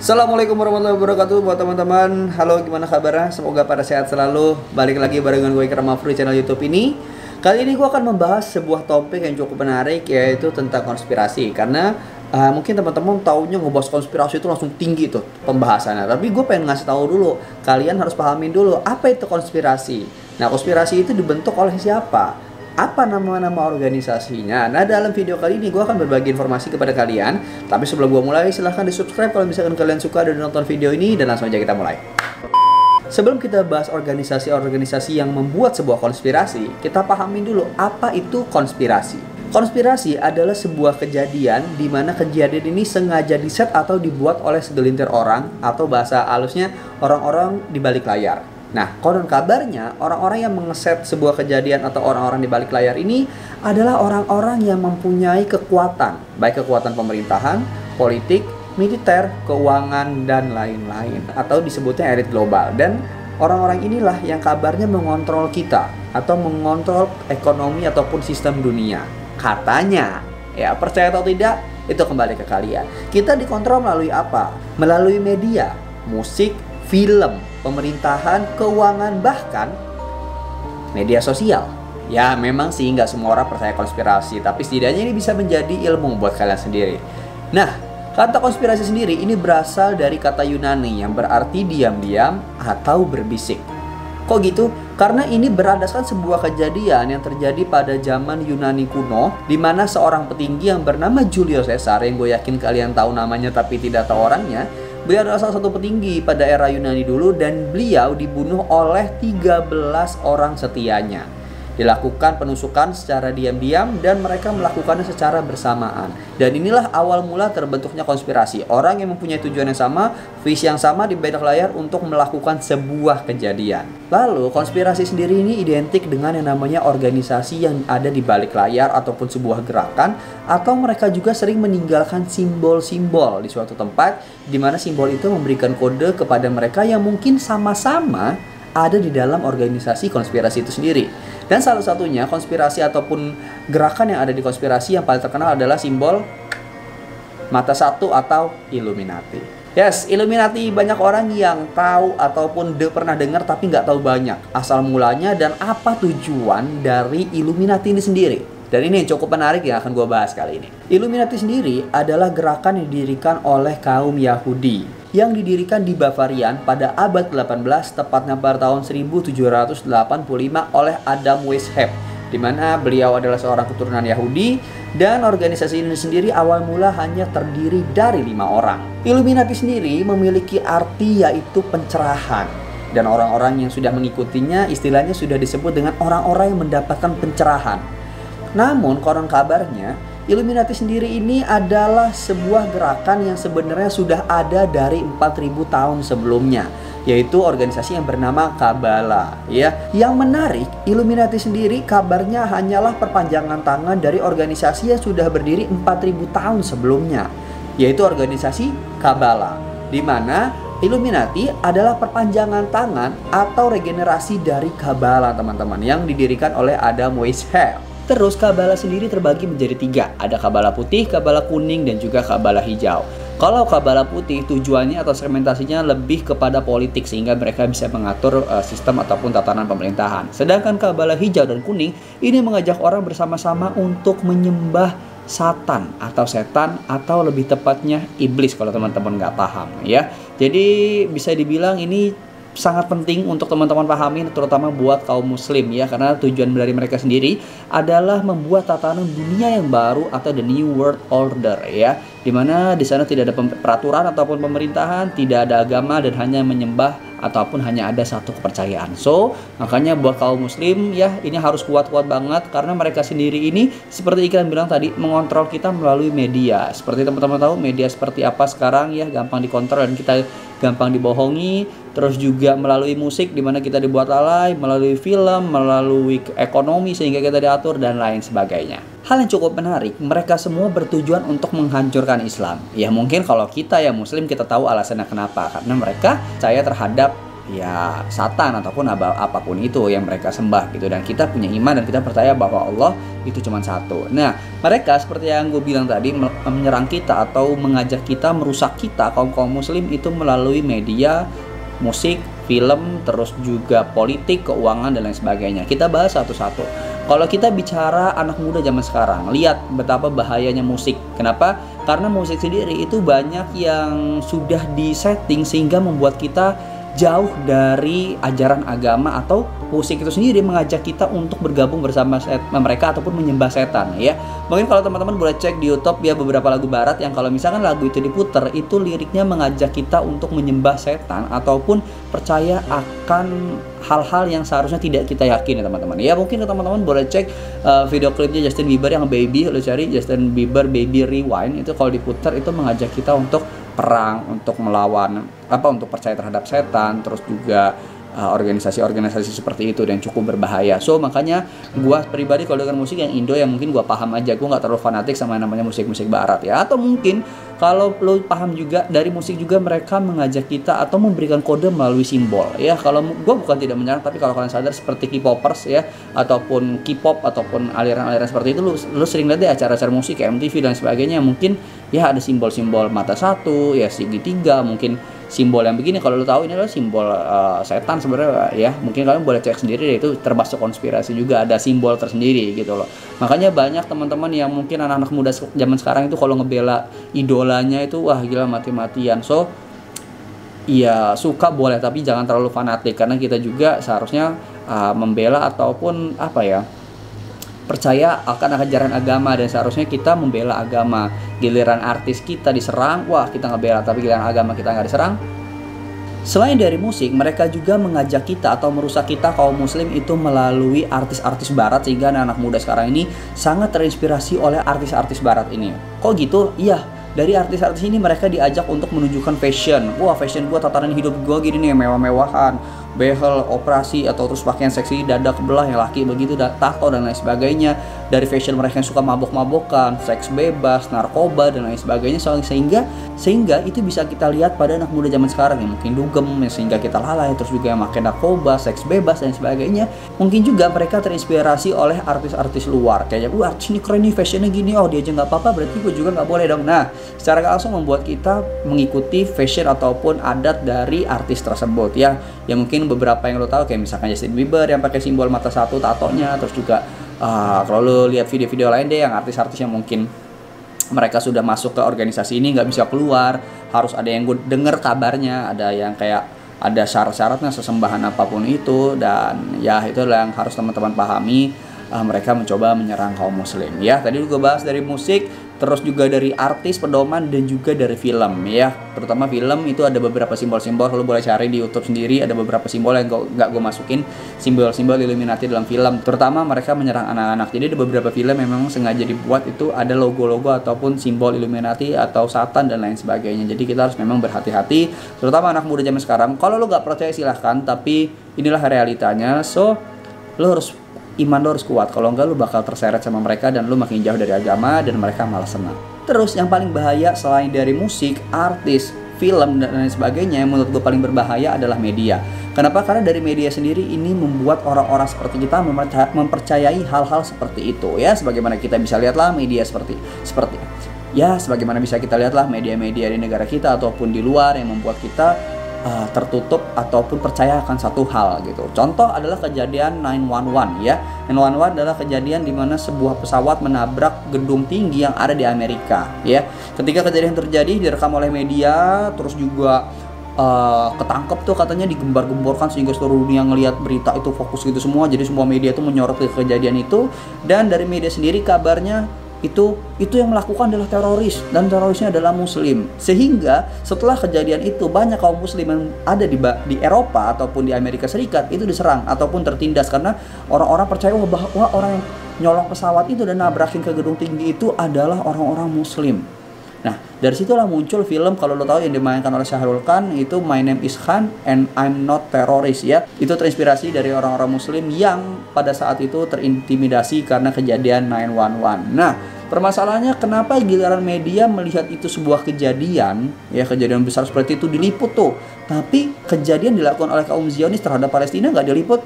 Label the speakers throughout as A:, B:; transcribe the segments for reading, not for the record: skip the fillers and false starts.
A: Assalamualaikum warahmatullahi wabarakatuh buat teman-teman. Halo, gimana kabarnya? Semoga pada sehat selalu. Balik lagi barengan gue Ikram Afri channel YouTube ini. Kali ini gue akan membahas sebuah topik yang cukup menarik, yaitu tentang konspirasi. Karena mungkin teman-teman taunya ngebahas konspirasi itu langsung tinggi tuh pembahasannya. Tapi gue pengen ngasih tahu dulu, kalian harus pahamin dulu apa itu konspirasi. Nah, konspirasi itu dibentuk oleh siapa? Apa nama-nama organisasinya? Nah, dalam video kali ini gue akan berbagi informasi kepada kalian. Tapi sebelum gue mulai, silahkan di subscribe kalau misalkan kalian suka dan nonton video ini. Dan langsung aja kita mulai. Sebelum kita bahas organisasi-organisasi yang membuat sebuah konspirasi, kita pahamin dulu apa itu konspirasi. Konspirasi adalah sebuah kejadian di mana kejadian ini sengaja diset atau dibuat oleh segelintir orang, atau bahasa halusnya orang-orang di balik layar. Nah, konon kabarnya orang-orang yang mengeset sebuah kejadian atau orang-orang di balik layar ini adalah orang-orang yang mempunyai kekuatan, baik kekuatan pemerintahan, politik, militer, keuangan, dan lain-lain, atau disebutnya elit global. Dan orang-orang inilah yang kabarnya mengontrol kita atau mengontrol ekonomi ataupun sistem dunia. Katanya, ya percaya atau tidak, itu kembali ke kalian. Kita dikontrol melalui apa? Melalui media, musik, film, pemerintahan, keuangan, bahkan media sosial. Ya, memang sih nggak semua orang percaya konspirasi, tapi setidaknya ini bisa menjadi ilmu buat kalian sendiri. Nah, kata konspirasi sendiri ini berasal dari kata Yunani yang berarti diam-diam atau berbisik. Kok gitu? Karena ini berdasarkan sebuah kejadian yang terjadi pada zaman Yunani kuno, di mana seorang petinggi yang bernama Julius Caesar, yang gue yakin kalian tahu namanya tapi tidak tahu orangnya. Beliau adalah salah satu petinggi pada era Yunani dulu, dan beliau dibunuh oleh 13 orang setianya. Dilakukan penusukan secara diam-diam dan mereka melakukannya secara bersamaan. Dan inilah awal mula terbentuknya konspirasi. Orang yang mempunyai tujuan yang sama, visi yang sama di balik layar untuk melakukan sebuah kejadian. Lalu konspirasi sendiri ini identik dengan yang namanya organisasi yang ada di balik layar ataupun sebuah gerakan, atau mereka juga sering meninggalkan simbol-simbol di suatu tempat, di mana simbol itu memberikan kode kepada mereka yang mungkin sama-sama ada di dalam organisasi konspirasi itu sendiri. Dan salah satunya konspirasi ataupun gerakan yang ada di konspirasi yang paling terkenal adalah simbol mata satu atau Illuminati. Yes, Illuminati banyak orang yang tahu ataupun pernah dengar tapi nggak tahu banyak asal mulanya dan apa tujuan dari Illuminati ini sendiri. Dan ini cukup menarik yang akan gue bahas kali ini. Illuminati sendiri adalah gerakan yang didirikan oleh kaum Yahudi yang didirikan di Bavarian pada abad ke-18, tepatnya pada tahun 1785 oleh Adam Weishaupt, di mana beliau adalah seorang keturunan Yahudi, dan organisasi ini sendiri awal mula hanya terdiri dari 5 orang. Illuminati sendiri memiliki arti yaitu pencerahan, dan orang-orang yang sudah mengikutinya istilahnya sudah disebut dengan orang-orang yang mendapatkan pencerahan. Namun konon kabarnya Illuminati sendiri ini adalah sebuah gerakan yang sebenarnya sudah ada dari 4000 tahun sebelumnya, yaitu organisasi yang bernama Kabbalah. Ya, yang menarik, Illuminati sendiri kabarnya hanyalah perpanjangan tangan dari organisasi yang sudah berdiri 4000 tahun sebelumnya, yaitu organisasi Kabbalah, di mana Illuminati adalah perpanjangan tangan atau regenerasi dari Kabbalah, teman-teman, yang didirikan oleh Adam Weishaupt. Terus Kabbalah sendiri terbagi menjadi 3. Ada Kabbalah putih, Kabbalah kuning, dan juga Kabbalah hijau. Kalau Kabbalah putih tujuannya atau segmentasinya lebih kepada politik, sehingga mereka bisa mengatur sistem ataupun tatanan pemerintahan. Sedangkan Kabbalah hijau dan kuning ini mengajak orang bersama-sama untuk menyembah Satan atau setan, atau lebih tepatnya iblis kalau teman-teman nggak paham ya. Jadi bisa dibilang ini sangat penting untuk teman-teman pahami, terutama buat kaum muslim ya, karena tujuan dari mereka sendiri adalah membuat tatanan dunia yang baru atau the new world order ya, dimana di sana tidak ada peraturan ataupun pemerintahan, tidak ada agama, dan hanya menyembah ataupun hanya ada satu kepercayaan. So makanya buat kaum muslim ya, ini harus kuat-kuat banget, karena mereka sendiri ini seperti Iklan bilang tadi, mengontrol kita melalui media. Seperti teman-teman tahu media seperti apa sekarang ya, gampang dikontrol dan kita gampang dibohongi. Terus juga melalui musik, dimana kita dibuat lalai, melalui film, melalui ekonomi sehingga kita diatur, dan lain sebagainya. Hal yang cukup menarik, mereka semua bertujuan untuk menghancurkan Islam. Ya mungkin kalau kita yang muslim kita tahu alasannya kenapa, karena mereka percaya terhadap ya Satan ataupun apapun itu yang mereka sembah gitu, dan kita punya iman dan kita percaya bahwa Allah itu cuma satu. Nah, Mereka seperti yang gue bilang tadi menyerang kita atau mengajak kita, merusak kita kaum muslim itu melalui media, musik, film, terus juga politik, keuangan dan lain sebagainya. Kita bahas satu-satu. Kalau kita bicara anak muda zaman sekarang, lihat betapa bahayanya musik. Kenapa? Karena musik sendiri itu banyak yang sudah disetting sehingga membuat kita jauh dari ajaran agama, atau musik itu sendiri mengajak kita untuk bergabung bersama mereka ataupun menyembah setan ya. Mungkin kalau teman-teman boleh cek di YouTube ya beberapa lagu barat yang kalau misalkan lagu itu diputer, itu liriknya mengajak kita untuk menyembah setan ataupun percaya akan hal-hal yang seharusnya tidak kita yakin ya teman-teman. Ya mungkin teman-teman boleh cek video klipnya Justin Bieber yang Baby, lo cari Justin Bieber Baby Rewind, itu kalau diputer itu mengajak kita untuk perang, untuk melawan untuk percaya terhadap setan, terus juga organisasi-organisasi seperti itu dan cukup berbahaya. So makanya gue pribadi kalau dengan musik yang Indo yang mungkin gue paham aja, gue nggak terlalu fanatik sama namanya musik-musik barat ya. Atau mungkin kalau lo paham juga dari musik juga mereka mengajak kita atau memberikan kode melalui simbol ya. Kalau gue bukan tidak menyerang, tapi kalau kalian sadar seperti K-popers ya, ataupun K-pop ataupun aliran-aliran seperti itu, lo sering lihat deh acara-acara musik kayak MTV dan sebagainya, mungkin ya ada simbol-simbol mata satu ya, segitiga, mungkin simbol yang begini. Kalau lo tahu ini adalah simbol setan sebenarnya ya, mungkin kalian boleh cek sendiri deh, itu termasuk konspirasi juga, ada simbol tersendiri gitu loh. Makanya banyak teman-teman yang mungkin anak-anak muda zaman sekarang itu kalau ngebela idolanya itu wah gila mati-matian. So ya suka boleh, tapi jangan terlalu fanatik, karena kita juga seharusnya membela ataupun percaya akan ajaran agama, dan seharusnya kita membela agama. Giliran artis kita diserang, wah kita ngebela, tapi giliran agama kita nggak diserang. Selain dari musik, mereka juga mengajak kita atau merusak kita kaum muslim itu melalui artis-artis barat, sehingga anak muda sekarang ini sangat terinspirasi oleh artis-artis barat ini. Kok gitu? Iya, dari artis-artis ini mereka diajak untuk menunjukkan fashion. Wah, fashion gue, tatanan hidup gue gini nih, mewah-mewahan, behel, operasi, atau terus pakaian seksi, dada kebelah yang laki begitu, tato dan lain sebagainya. Dari fashion mereka yang suka mabok-mabokan, seks bebas, narkoba dan lain sebagainya, sehingga itu bisa kita lihat pada anak muda zaman sekarang yang mungkin dugem, sehingga kita lalai, terus juga yang makan narkoba, seks bebas dan sebagainya. Mungkin juga mereka terinspirasi oleh artis-artis luar, kayak wah artis ini keren nih, fashionnya gini, oh dia aja nggak apa-apa, berarti gue juga nggak boleh dong. Nah, secara langsung membuat kita mengikuti fashion ataupun adat dari artis tersebut ya. Ya mungkin beberapa yang lo tahu kayak misalkan Justin Bieber yang pakai simbol mata satu tatonya, terus juga kalau lo lihat video-video lain deh yang artis-artis yang mungkin mereka sudah masuk ke organisasi ini nggak bisa keluar, harus ada yang gue denger kabarnya, ada yang kayak ada syarat-syaratnya sesembahan apapun itu, dan ya itulah yang harus teman-teman pahami. Mereka mencoba menyerang kaum muslim ya. Tadi juga bahas dari musik, terus juga dari artis, pedoman, dan juga dari film ya. Terutama film itu ada beberapa simbol-simbol, lo boleh cari di YouTube sendiri, ada beberapa simbol yang nggak gue masukin, simbol-simbol Illuminati dalam film. Terutama mereka menyerang anak-anak. Jadi ada beberapa film yang memang sengaja dibuat itu ada logo-logo ataupun simbol Illuminati atau Satan dan lain sebagainya. Jadi kita harus memang berhati-hati, terutama anak muda zaman sekarang. Kalau lo nggak percaya silahkan, tapi inilah realitanya. So lo harus iman lo harus kuat, kalau enggak lo bakal terseret sama mereka dan lo makin jauh dari agama dan mereka malah senang. Terus yang paling bahaya selain dari musik, artis, film dan lain sebagainya, yang menurut gue paling berbahaya adalah media. Kenapa? Karena dari media sendiri ini membuat orang-orang seperti kita mempercayai hal-hal seperti itu ya. Sebagaimana kita bisa lihatlah media seperti ya, sebagaimana bisa kita lihatlah media-media di negara kita ataupun di luar yang membuat kita tertutup ataupun percaya akan satu hal gitu. Contoh adalah kejadian 911 ya. 911 adalah kejadian di mana sebuah pesawat menabrak gedung tinggi yang ada di Amerika ya. Ketika kejadian terjadi direkam oleh media, terus juga ketangkep tuh katanya digembar-gemborkan sehingga seluruh dunia ngelihat berita itu fokus gitu semua. Jadi semua media itu menyorot ke kejadian itu, dan dari media sendiri kabarnya itu yang melakukan adalah teroris, dan terorisnya adalah muslim. Sehingga setelah kejadian itu banyak kaum muslim yang ada di Eropa ataupun di Amerika Serikat itu diserang ataupun tertindas, karena orang-orang percaya bahwa orang yang nyolong pesawat itu dan nabrakin ke gedung tinggi itu adalah orang-orang muslim. Nah, dari situlah muncul film, kalau lo tahu, yang dimainkan oleh Shahrukh Khan, itu My Name is Khan and I'm Not Terrorist ya. Itu terinspirasi dari orang-orang muslim yang pada saat itu terintimidasi karena kejadian 911. Nah, permasalahannya kenapa giliran media melihat itu sebuah kejadian ya, kejadian besar seperti itu diliput tuh, tapi kejadian dilakukan oleh kaum Zionis terhadap Palestina nggak diliput.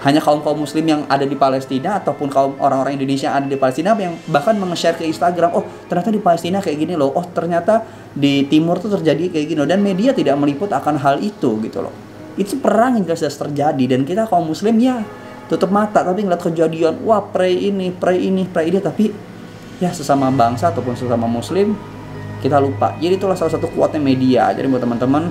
A: hanya kaum muslim yang ada di Palestina ataupun kaum orang-orang Indonesia yang ada di Palestina yang bahkan meng-share ke Instagram, oh ternyata di Palestina kayak gini loh, oh ternyata di timur tuh terjadi kayak gini loh, dan media tidak meliput akan hal itu gitu loh. Itu perang yang jelas terjadi, dan kita kaum muslim ya tutup mata tapi ngeliat kejadian, wah pray ini, tapi ya sesama bangsa ataupun sesama muslim kita lupa. Jadi itulah salah satu kuatnya media. Jadi buat teman-teman,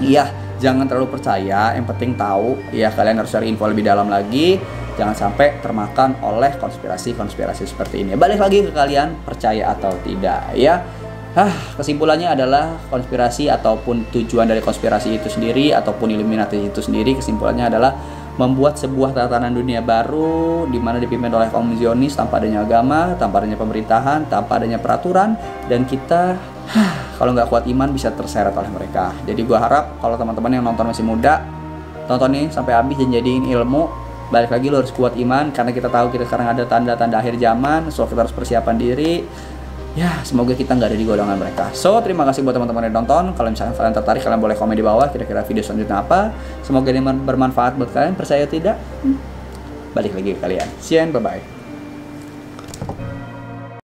A: ya jangan terlalu percaya, yang penting tahu ya, kalian harus cari info lebih dalam lagi, jangan sampai termakan oleh konspirasi seperti ini. Balik lagi ke kalian, percaya atau tidak ya. Kesimpulannya adalah konspirasi ataupun tujuan dari konspirasi itu sendiri ataupun Illuminati itu sendiri, kesimpulannya adalah membuat sebuah tatanan dunia baru di mana dipimpin oleh kaum Zionis tanpa adanya agama, tanpa adanya pemerintahan, tanpa adanya peraturan, dan kita kalau nggak kuat iman bisa terseret oleh mereka. Jadi gue harap kalau teman-teman yang nonton masih muda, tontonin sampai habis dan jadiin ilmu. Balik lagi, lo harus kuat iman karena kita tahu kita sekarang ada tanda-tanda akhir zaman, so kita harus persiapan diri. Ya, semoga kita nggak ada di golongan mereka. So, terima kasih buat teman-teman yang nonton. Kalau misalnya kalian tertarik, kalian boleh komen di bawah kira-kira video selanjutnya apa. Semoga ini bermanfaat buat kalian. Percaya tidak? Balik lagi ke kalian. See you and bye-bye.